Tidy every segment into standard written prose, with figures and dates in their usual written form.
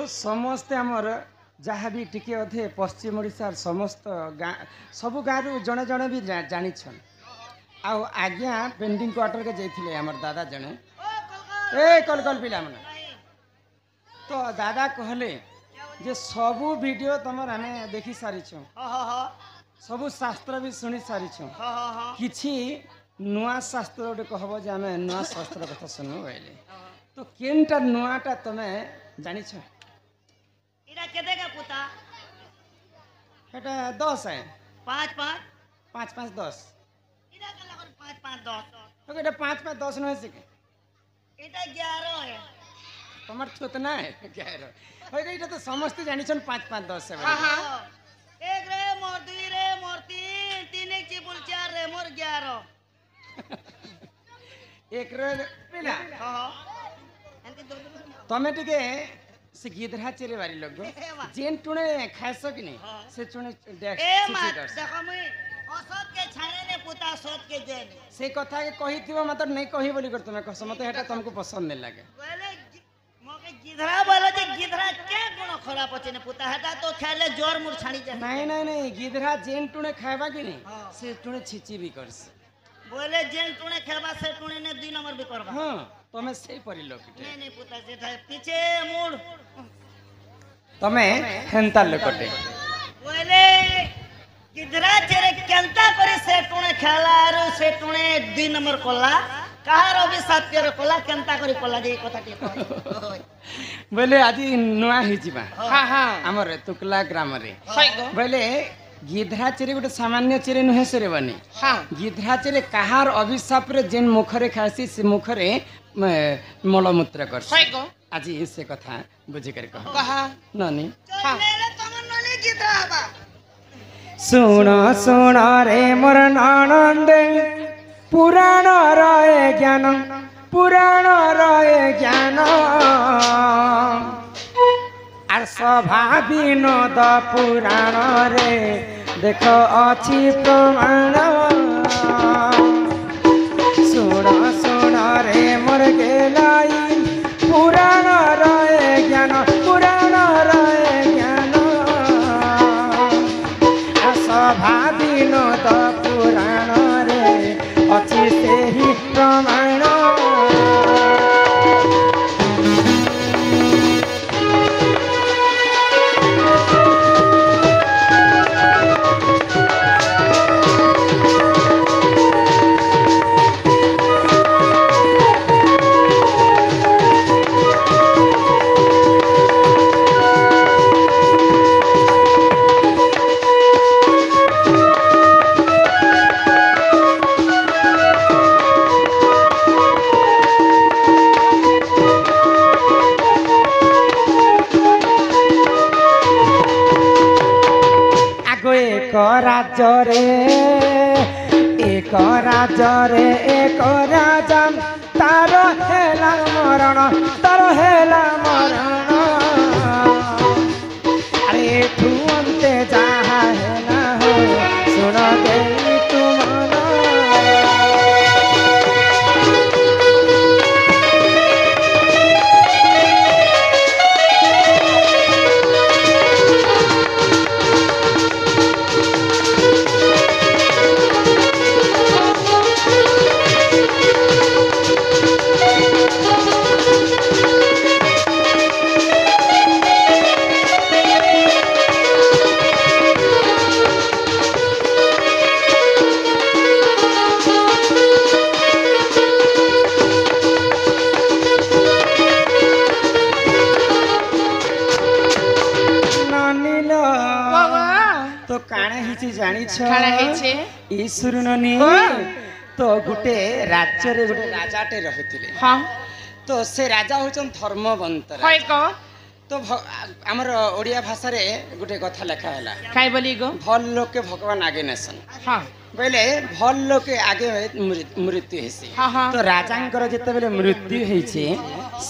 समस्ते आमर जहाँ भी टिके अधे पश्चिम ओडिशार समस्त गाँ सबु गाँव जड़े जड़े भी जानी आउ आज्ञा पेंडिंग क्वार्टर के जाइए आमर दादा जड़े ए कल कल पिला मैंने तो दादा कहले जे सबू वीडियो तुम आम देखी सारी सबू शास्त्र भी शुणी सारी किछि नुआ शास्त्र गोटे कहब जे आम नुआ शास्त्र कथा शुणु बोले तो केनटा नुआटा तुम जानी इरा केते का पुता हेटा 10 है 5 5 5 5 10 इरा का लगन 5 5 10 तो एटा 5 5 10 न है इटा 11 है तमर छोतना है 11 होय एटा तो समस्त जानी छन 5 5 10 है हां हां एक रे मोर दुई रे मोर तीन एक चिपुल 4 रे मोर 11 एक रे पिला हां तमे टिके से गिधरा चेरे बारी लोग जेन टुणे खासो कि नहीं से टुणे देख ए मत देखो मुई असत के छाने ने पुता सत के जेन से कथा के कहि थिबो मतलब नहीं कहि बोली कर तुमे कस मते हेटा तुमको पसंद नहीं लागे बोले मोके गिधरा बोले जे गिधरा के गुण खराब होचे ने पुता हेटा तो खाले जोर मुर छानी जाए नहीं नहीं नहीं गिधरा जेन टुणे खाइबा कि नहीं से टुणे छिची भी करस बोले जेन टुणे खाइबा से टुणे ने 2 नंबर भी करबा हां तमे से परि लोग नहीं नहीं पुता जेठा पीछे मुड़ तमे हेंता लोकटे बोले गिधरा चेरे केंता करे से टुणे खेला आरो से टुणे 2 नंबर कोला कहार अभिशाप केरो कोला केंता करे कोला जे कथा के बोले आज नुआ हि जिबा हां हां हमर तुकला ग्राम रे बोले गिधरा चेरे गोटे सामान्य चेरे नुहे से बनी हां गिधरा चेरे कहार अभिशाप रे जेन मुखरे खासी से मुखरे मलमूत्र कर आज से कथा बुझी कर कहा नानी मेरे तमन ननी गिधरा हबा सुन सुन रे मोर ननंदे पुराण रहे ज्ञान पुराण रहे ज्ञान आर सभा विनोद पुराण रे देख अछि प्रमाण सुन सुन रे मोर गेलाई पुराण रहे ज्ञान पुराण रहे ज्ञान सभा विनोद पुराण रे अछि सेहि प्रमाण एक राजरे एक राजा तार हेला मरण तार हेला मरण अरे तू अंते जहा हेला हो सुन दे तुम तो काणे हिची जानी छ काणे हिचे ईश्वर ननी तो गुटे राज्य रे गुटे राजाटे रहिथिले हां तो से राजा होचन धर्मवंत होय को तो हमर ओडिया भाषा रे गुटे कथा लिखा हैला काय बोली गो भल लोक के भगवान आगे नसन हां बोले भल लोक के आगे मृत्यु हेसी तो राजांकर जते बेले मृत्यु हेछि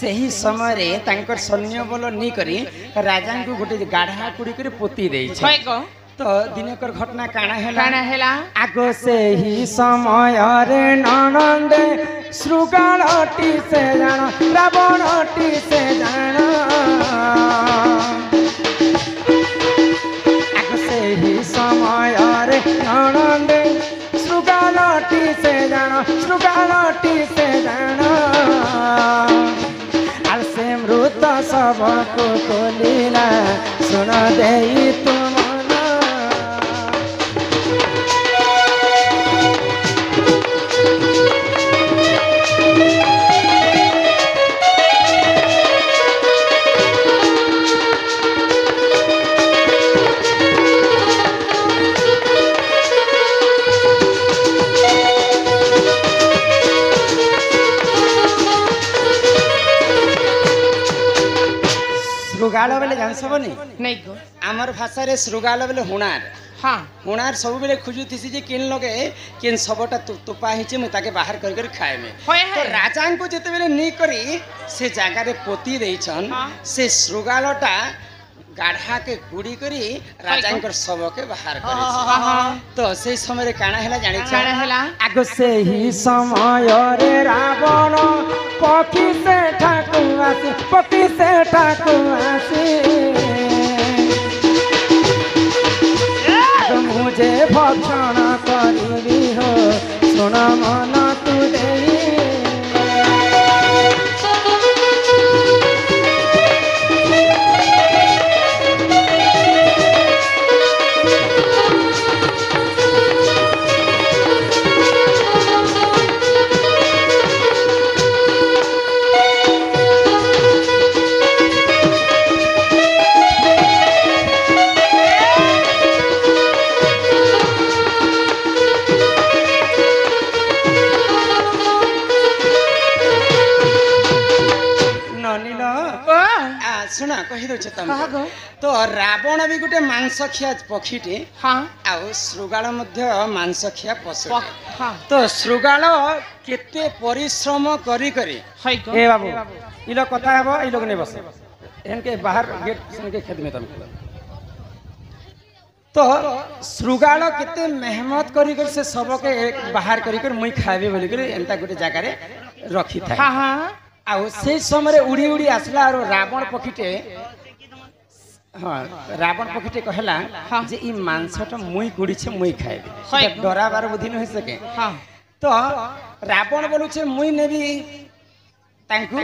सही समय रे तांकर सैन्य बल नी करी राजा को गुटे गाढ़ा कुड़ी करे पोती देइ छै होय को तो दिनकर घटना काना हेला आगो से ही समय रे ननंदे श्रुगालटी से जान रावणटी से जान सबको खोलिला सुन देई तू मन श्रुगाल बेले जानस बनी नहीं गो आमर भाषा रे श्रुगाल बेले हुणार हाँ हुणार सब बेले खोजुथिसी जे किन लगे किन सबटा तुपा हिचे मैं ताके बाहर कर कर खाए में होय तो है राजा को जेते बेले नी करी से जगह रे पोती देइछन हाँ। से श्रुगालटा गाढ़ा के गुड़ी करी राजा सब के बाहर करे तो से समय रे काना हैला जानि काना हैला? आगो से ही समय रे रावण पक्षी से ठाकु आसी मुझे भक्षण करी हो सुन मन तू देई सुना कही दो तुमको तो रावण भी गोटे मांसखिया पक्षीटे हाँ आउ श्रुगाल मध्य मांसखिया पशु हाँ तो श्रुगाल केते परिश्रम करी करी है गो ए बाबू इ लोग कथा हेबो इ लोग ने बस इनके बाहर गेट सुन के खेत में तुमको तो श्रुगाल केते मेहनत करी कर से सबके एक बाहर करी कर मुई खाबे बोली कर एंता गोटे जगह रे रखी था हाँ हाँ आउ से समय उड़ी उड़ी आसला और रावण पक्षीटे हाँ रावण पक्षीटे कहला हाँ। जे ई मांसटा मुई गुड़ी छे मुई खाइबे হয়। डराबार बुद्धि न हो सके हाँ तो रावण बोलु छे मुई नेबी तांकु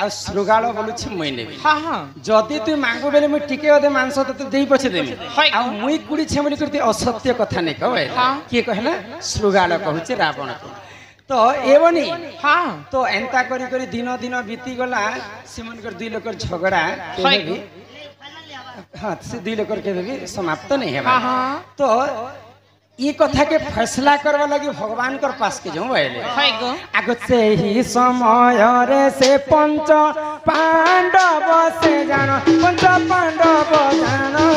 आ श्रुगाल बोलु छे मुई नेबी हाँ हाँ जदि तू मांगो बेले मुई टिके अदे मांस तो देई पछे देमी হয়। आ मुई गुड़ी छे बोली करती असत्य कथा नै कहबे हाँ। के कहला श्रुगाल कहू छे रावण को तो एवनी हाँ तो एंता करी करी दिन दिन बीती गला सेमनकर दुई लोकर झगड़ा केबे भी हाँ से दुई लोकर केबे भी समाप्त नहीं है हाँ हाँ तो ई कथा के फैसला करवा लगी भगवान कर पास के जाऊं आइले है गो आगो से ही समय रे से पंच पांडव से जानो पंच पांडव जानो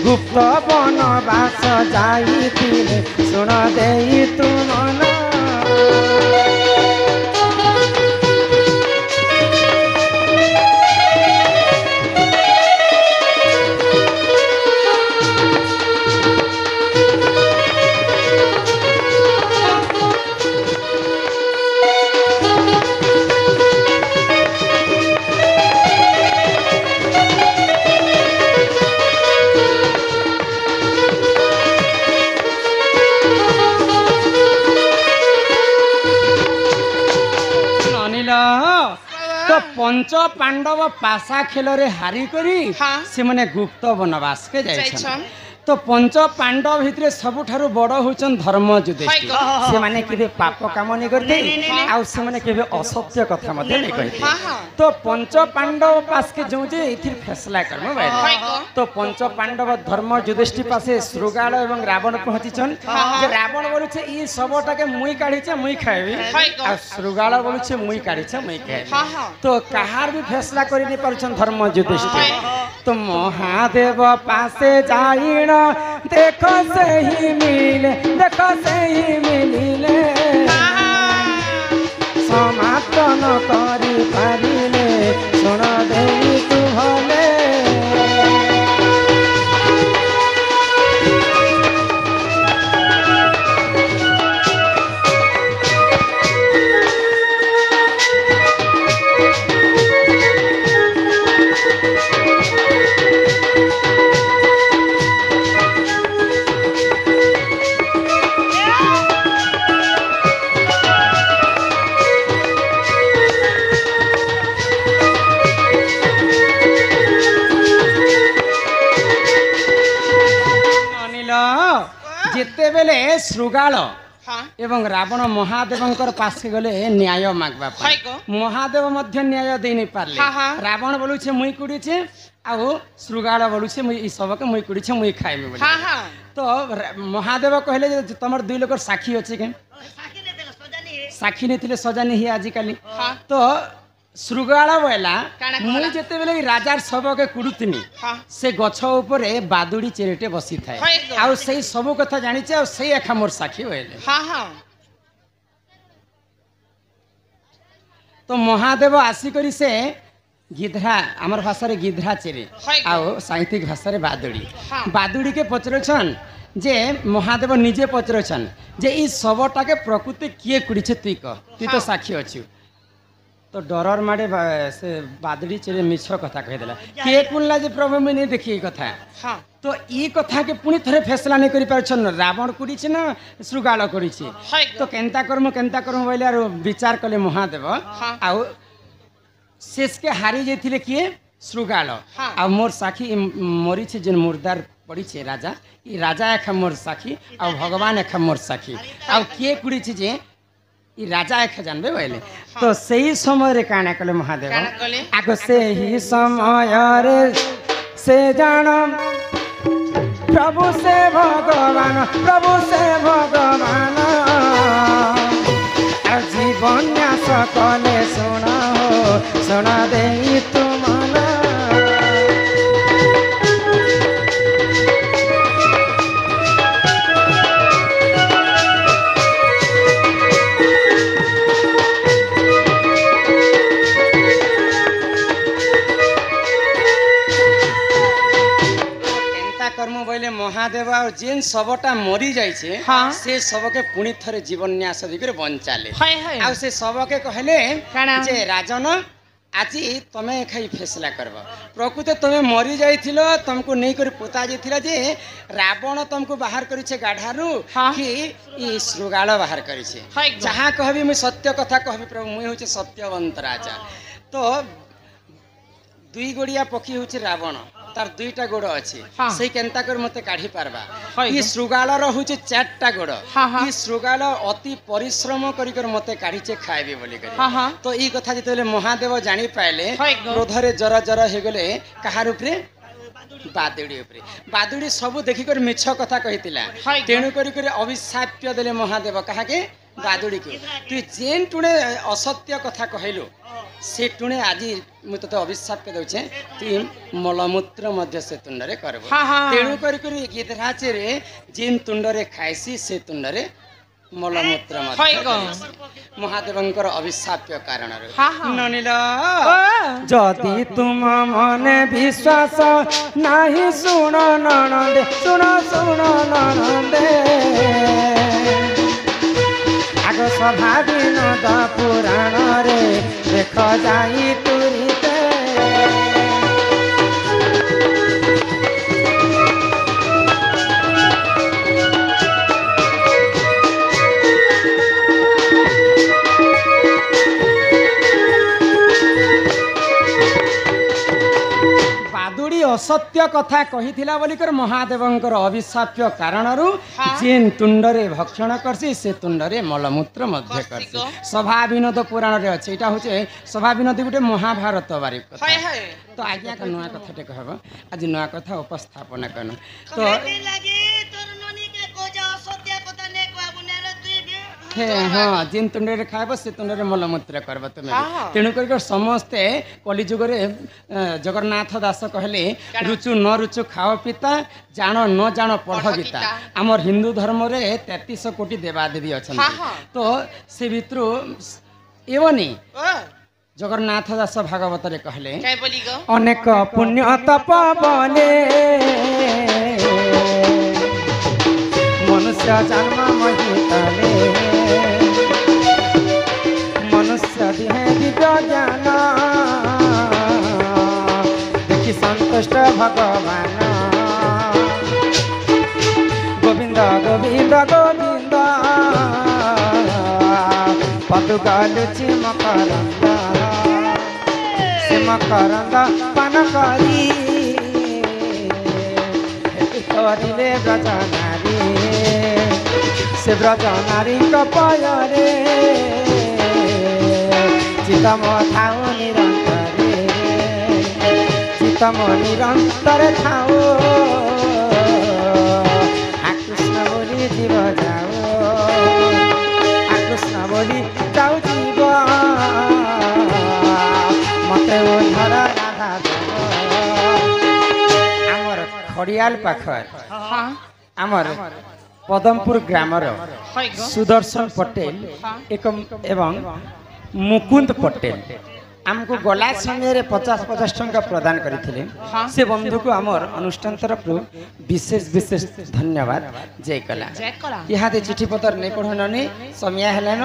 गुप्त बनवास जाइथिले सुन देई तू मन तो पंच पांडव पासा खेल रे हारी करी हाँ। से माने गुप्त बनवास के जाइछन जाइछन। तो पंच पांडव भितरे सबुठारु बड़ होचन धर्म युधिष्ठिर है। से माने केबे पाप काम नै करते नहीं। आ से माने केबे असत्य कथा मध्ये नै कहते हाँ, हाँ। तो पंच पांडव पास के जो जे इथिर फैसला करम है भाई गो। तो पंच पांडव धर्म युधिष्ठिर पासे श्रुगाल एवं रावण पहुंचीछन हाँ। जे रावण बोलु छे ई सबटा के मुई काढी छे मुई खाइबी है गो। आ श्रुगाल बोलु छे मुई काढी छे मुई खाइबी हाँ, हाँ। तो कहार भी फैसला करि नै पारुछन धर्म युधिष्ठिर तो महादेव पासे जाइण देखो से ही मिले देखो से ही मिलिले समाप्त न करि पारिले सुन देई तू भले ଯେତେବେଳେ ଶୃଗାଳ ହଁ ଏବଂ ରାବଣ ମହାଦେବଙ୍କର ପାଶେ ଗଲେ ନ୍ୟାୟ ମାଗବା ପାଇଁ ହାଇ କ ମହାଦେବ ମଧ୍ୟ ନ୍ୟାୟ ଦେଇ ନେଇ ପାରିଲେ ହଁ, ହଁ। ରାବଣ ବୋଲୁଛେ ମୁଇଁ କୁଡ଼ିଛେ ଆଉ ଶୃଗାଳ ବୋଲୁଛେ ମୁଇଁ ଇ ସବକେ ମୁଇଁ କୁଡ଼ିଛେ ମୁଇଁ ଖାଇବି ବୋଲି ହଁ ହଁ ତ ମହାଦେବ କହିଲେ ଯେ ତମର ଦୁଇ ଲୋକର ସାକ୍ଷୀ ଅଛି କେନ୍ ସାକ୍ଷୀ ନେଇଦେଲ ସଜାନି ସାକ୍ଷୀ ନେଇଥିଲେ ସଜାନି ହି ଆଜିକାଲି ହଁ ତ ଶୃଗାଳ ବୋଇଲା କାଣା ମୁଇଁ କଲା? ଯେତେବେଳେ ଏଇ ରାଜାର ସବକେ କୁଡୁଥିନି ହଁ ସେ ଗଛ ଉପରେ ବାଦୁଡି ଚେରେଟେ ବସିଥାଏ ହଇ ଗ। ଆଉ ସେଇ ସବୁ କଥା ଜାଣିଛେ ଆଉ ସେଇ ଏକା ମୋର ସାକ୍ଷୀ ବୋଇଲେ ହଁ ହଁ ତ ମହାଦେବ ଆସିକରି ସେ ଗିଧ୍ରା ଆମର ଭାଷାରେ ଗିଧ୍ରା ଚେରେ ହଇ ଗ। ଆଉ ସାହିତ୍ୟିକ ଭାଷାରେ ବାଦୁଡି ହଁ। ବାଦୁଡିକେ ପଚରୁଛନ୍ ଯେ ମହାଦେବ ନିଜେ ପଚରୁଛନ୍ ଯେ ଇ ଶବଟାକେ ପ୍ରକୃତି କିଏ କୁଡ଼ିଛେ ତୁଇ କହ ତୁଇ ତ ହଁ। ସାକ୍ଷୀ ଅଛୁ ତ ଡରର ମାଡେ ସେ ବାଦୁଡି ଚେରେ ମିଛ କଥା କହିଦେଲା କିଏ କୁଣିଲା ଯେ ପ୍ରଭୁ ମୁଇଁ ନେଇ ଦେଖି ଏଇ କଥା ହଁ ତ ଇ କଥାକେ ପୁଣି ଥରେ ଫେସଲା ନେଇ କରିପାରୁଛନ୍ ରାବଣ କୁଡ଼ିছে ନା ଶୃଗାଳ କୁଡ଼ିছে ହଇ ତ କେନ୍ତା କରମୁ ବୋଇଲେ ଆରୁ ବିଚାର କଲେ ମହାଦେବ ହଁ। ଆଉ শেষকে হারি যাইଥିଲେ কিয়ে শৃগাল হ্যাঁ। আর মোর সাক্ষী মরিছে যে মুর্দার পড়িছে রাজা ই রাজা একা মোর সাক্ষী আর ভগবান একা মোর সাক্ষী আর কিয়ে কুড়িছে যে ই রাজা একা জানবে বলে তো সেই সময় কানা কলে মহাদেব কাଣା কলে? আগ সেই সমୟରେ সে জান প্রভু সে ভগবান আর জীবন ন্যাস কলে শোনা শোনা দেই তুমনা কর্ম বইলে মহাদেব আর যেন সবটা মরি যাইছে হ্যাঁ। সে সবকে পুনি থরে জীবন ন্যাস দিকে বঞ্চালে হাই হাই ଆଉ ସେ ଶବକେ କହିଲେ କାଣା? ଯେ ରାଜନ ଆଜି ତମେ ଖାଇ ଫେସଲା କରବ ପ୍ରକୃତ ତମେ ମରି ଯାଇଥିଲ ତମକୁ ନେଇକରି ପୋତା ଯାଇଥିଲା ଯେ ରାବଣ ତମକୁ ବାହାର କରିଛେ ଗାଢାରୁ ହଁ। କି ଇ ଶୃଗାଳ ବାହାର କରିଛେ ହାଇ ଗ। ଯାହା କହିବି ମୁଇଁ ସତ୍ୟ କଥା କହିବି ପ୍ରଭୁ ମୁଇଁ ହଉଛି ସତ୍ୟବନ୍ତ ରାଜା ତ দুই গড়িয়া পক্ষী হচ্ছে রাবণ তার দুইটা গোড় আছে হ্যাঁ। সেই কেন্তা করে মতে কাঢ়ি পারবা হয় ই গো। শৃগালর হচ্ছে চারটা গোড় হ্যাঁ, হ্যাঁ। ই শৃগাল অতি পরিশ্রম করি মতে কাঢ়িছে খাইবে বলি করে হ্যাঁ, হ্যাঁ। তো এই কথা যেতবেলে মহাদেব জানি পাইলে হয় গো। ক্রোধরে জর জর হয়ে কাহার উপরে বাদুড়ি উপরে বাদুড়ি সবু দেখিকরি মিছ কথা কহিতিলা হয় গো। তেণু করি অভিশাপ্য দেলে মহাদেব কাহাকে বাদুড়িকে তুই যেন টুণে অসত্য কথা কহিলু সে টুণে আজি মু তোতে অভিশাপ দেউছে তুই মলমূত্র মধ্য সে তুণ্ডরে করব হ্যাঁ, হ্যাঁ। তেণু করি গিধরাচেরে যেন তুণ্ডরে খাইছি সে তুণ্ডরে মলমূত্র মধ্য হয় গো। মহাদেবঙ্কর অভিশাপ্য কারণরে হ্যাঁ, হ্যাঁ। ননিল ও যদি তুম মনে বিশ্বাস নাহি শুণ ননদে শুণ ননদে আগ সভা বিনোদ পুরাণরে দেখ যাই তুরিতে ବାଦୁଡ଼ି ଅସତ୍ୟ କଥା କହିଥିଲା ବୋଲିକର ମହାଦେବଙ୍କର ଅଭିଶାପ୍ୟ କାରଣରୁ ହଁ। ଯେନ୍ ତୁଣ୍ଡରେ ଭକ୍ଷଣ କରସି ସେ ତୁଣ୍ଡରେ ମଳମୂତ୍ର ମଧ୍ୟ ବସିକ। କରସି ସଭା ବିନୋଦ ପୁରାଣରେ ଅଛି ଏଇଟା ହଉଛି ସଭା ବିନୋଦ ଗୋଟେ ମହାଭାରତ ବାରି କଥା ହାଇ ହାଇ ତ ଆଜ୍ଞା ଏକ ନୂଆ କଥାଟେ କହିବ ଆଜି ନୂଆ କଥା ଉପସ୍ଥାପନ କନ ତ କମେଟି ଲାଗି ତୋର ନନିକେ କୋଜ ସତ୍ୟ କଥା ନେ କହବୁ ନେ ରେ ତୁଇ ବି ହେ ହଁ ଯେନ୍ ତୁଣ୍ଡରେ ଖାଇବ ସେ ତୁଣ୍ଡରେ ମଳମୂତ୍ର କରିବ ତୁମେ ହଁ, ହଁ। ତେଣୁ କରି ସମସ୍ତେ କଲିଯୁଗରେ ଜଗନ୍ନାଥ ଦାସ କହିଲେ କାଣା? ରୁଚୁ ନ ରୁଚୁ ଖାଅ ପିତା ଜାଣ ନ ଜାଣ ପଢ଼ ପଢ଼ ଗୀତା ଗୀତା। ଆମର ହିନ୍ଦୁ ଧର୍ମରେ 33 କୋଟି ଦେବାଦେବୀ ଅଛନ୍ତି ହଁ, ହଁ। ତ ସେ ଭିତରୁ ଏବନି ও ଜଗନ୍ନାଥ ଦାସ ଭାଗବତରେ କହିଲେ কাই বলি গো ଅନେକ ପୁଣ୍ୟ ତପ ବଲେ ମନୁଷ୍ୟ ଜନ୍ମ ମହିତଲେ ମନୁଷ୍ୟ ଦିହେ ଦିବ୍ୟ ଜ୍ଞାନ ଦେଖି ସନ୍ତୁଷ୍ଟ ଭଗବାନ ଗୋବିନ୍ଦ ଗୋବିନ୍ଦ ଗୋବିନ୍ଦ ପଦୁକା ଲୁଚି ମକରନ୍ଦ ମକରନ୍ଦ ପାନ କରି କରିଲେ ବ୍ରଜ ନାରୀ ସେ ବ୍ରଜ ନାରୀଙ୍କ ପୟରେ ଚିତମ ଥାଉ ନିରନ୍ତରେ ଚିତମ ନିରନ୍ତରେ ଥାଉ ଆକୃଷ୍ଣ ବୋଲି ଯିବ ଯାଉ ଆକୃଷ୍ଣ ବୋଲି ଯାଉ ଯିବ ମତେ ଓଝର ରାଧା ଦେବ। ଆମର ଖଡ଼ିଆଲ ପାଖରେ ଆମର ପଦମପୁର ଗ୍ରାମର ସୁଦର୍ଶନ ପଟେଲ ଏବଂ ମୁକୁନ୍ଦ ପଟେଲ ଆମକୁ ଗଲା ସମୟରେ 50 ଟଙ୍କା ପ୍ରଦାନ କରିଥିଲେ। ସେ ବନ୍ଧୁକୁ ଆମର ଅନୁଷ୍ଠାନ ତରଫରୁ ବିଶେଷ ବିଶେଷ ଧନ୍ୟବାଦ ଜୟ କଲା। ଇହାଦେ ଚିଠି ପତ୍ର ନେଇ ପଢ଼ନନି ସମୟ ହେଲାନ